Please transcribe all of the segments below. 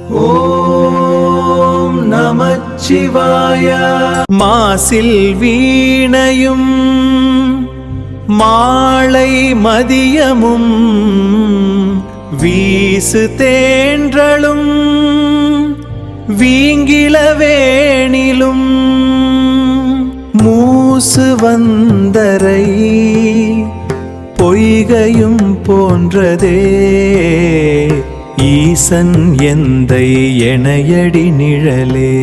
ஓம் நமச்சிவாய. மாசில் வீணையும் மாலை மதியமும் வீசு தேன்றலும் வீங்கிலவேணிலும் மூசு வந்தரை பொய்கையும் போன்றதே ஈசன் எந்தை எனையடி நிழலே.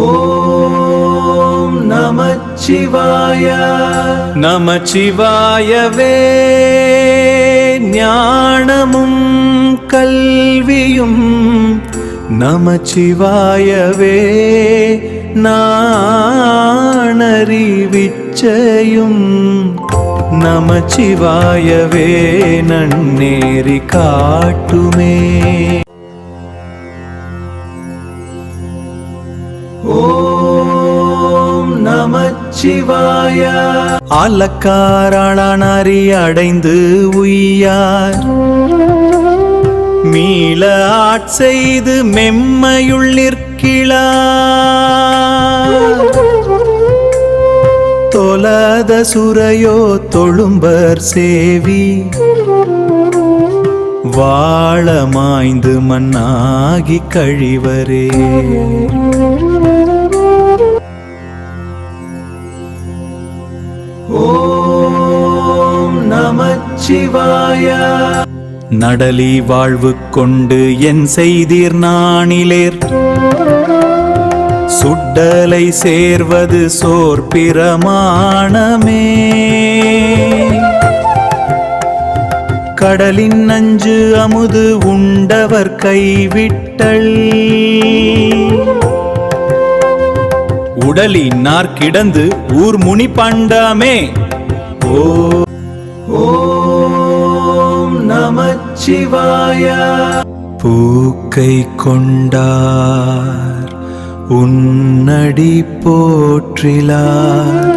ஓம் நமச்சிவாய. நமச்சிவாயவே ஞானமும் கல்வியும் நமச்சிவாயவே நாணறிவிச்சையும் நமச்சிவாயவே நன்னேறி காட்டுமே. ஓம் நமச்சிவாய. ஆலக்காராளனறி அடைந்து உய்யார் மீள ஆட்செய்து மெம்மையுள் நிற்கிலார் தொலத சுரையோ தொழும்பர் சேவி வாழமாய்ந்து மண்ணாகி கழிவரே. ஓம் நமச்சிவாய. நடலி வாழ்வு கொண்டு என் செய்தீர் நாணிலேர் சுட்டலை சேர்வது சோர் பிரமாணமே. கடலின் நஞ்சு அமுது உண்டவர் கைவிட்டல் உடலினார் கிடந்து ஊர் முனி பண்டாமே. ஓம் நமச்சிவாய. பூக்கை கொண்டார் உன்னடி போற்றிலார்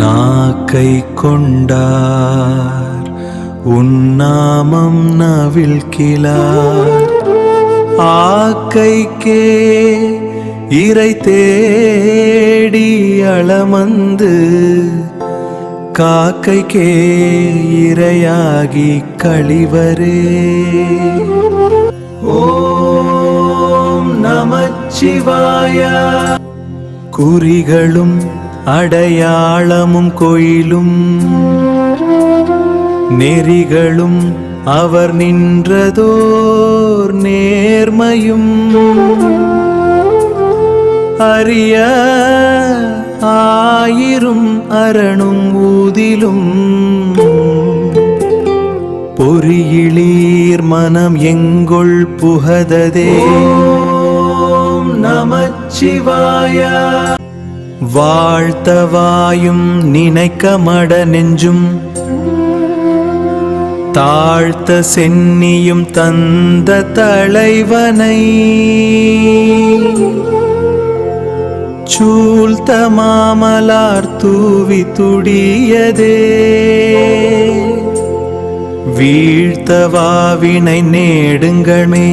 நாக்கை கொண்டார் உன்னாமம் நவிழ்கிலார் ஆக்கைக்கே இறை தேடி அளமந்து காக்கைக்கே இரையாகி கழிவரே. ஓம் நமச்சிவாய. குறிகளும் அடையாளமும் கோயிலும் நெறிகளும் அவர் நின்றதோர் நேர்மையும் அறிய ஆயிரும் அரணும் ஊதிலும் பொறியிளீர் மனம் எங்கொள் புகததே. ஓம் நமச்சிவாய. வாழ்த்தவாயும் நினைக்க மட நெஞ்சும் தாழ்த்த சென்னியும் தந்த தலைவனை சூழ்த்த மாமலார் தூவி துடியதே வீழ்த்தவாவினை நேடுங்கள்மே.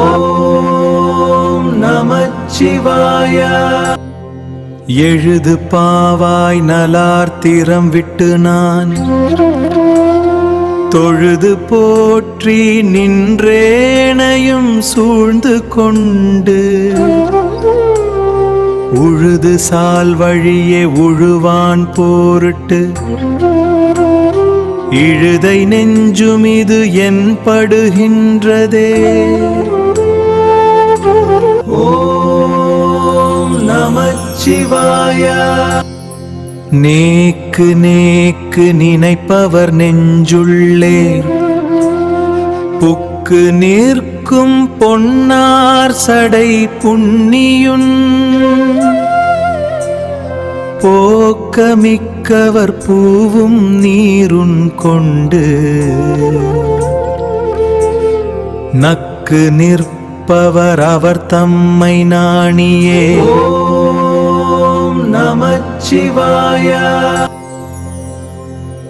ஓம் நமச்சிவாய. எழுது பாவாய் நலார்த்திரம் விட்டு நான் தொழுது போற்றி நின்றேனையும் சூழ்ந்து கொண்டு உழுது சால் வழியே உழுவான் போரிட்டு இழுதை நெஞ்சுமிது என் படுகின்றதே. ஓம் நமச்சிவாய. நேக்கு நேக்கு நினைப்பவர் நெஞ்சுள்ளே புக்கு நிற்கும் பொன்னார் சடை புண்ணியுன் போக்கமிக்கவர் பூவும் நீருன் கொண்டு நக்கு நிற்பவர் அவர் தம்மை நாணியே. ஓம் நமச்சிவாய.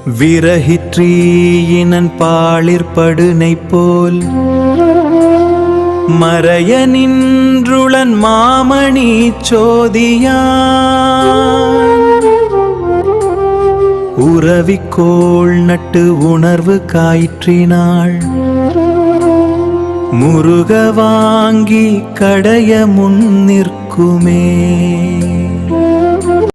விரகிற்றீயினன் பாளிர்படுனை போல் மறைய நின்றுளன் மாமணி சோதியான் உறவிக்கோள் நட்டு உணர்வு காயிற்றினாள் முருக வாங்கி கடைய முன் நிற்குமே.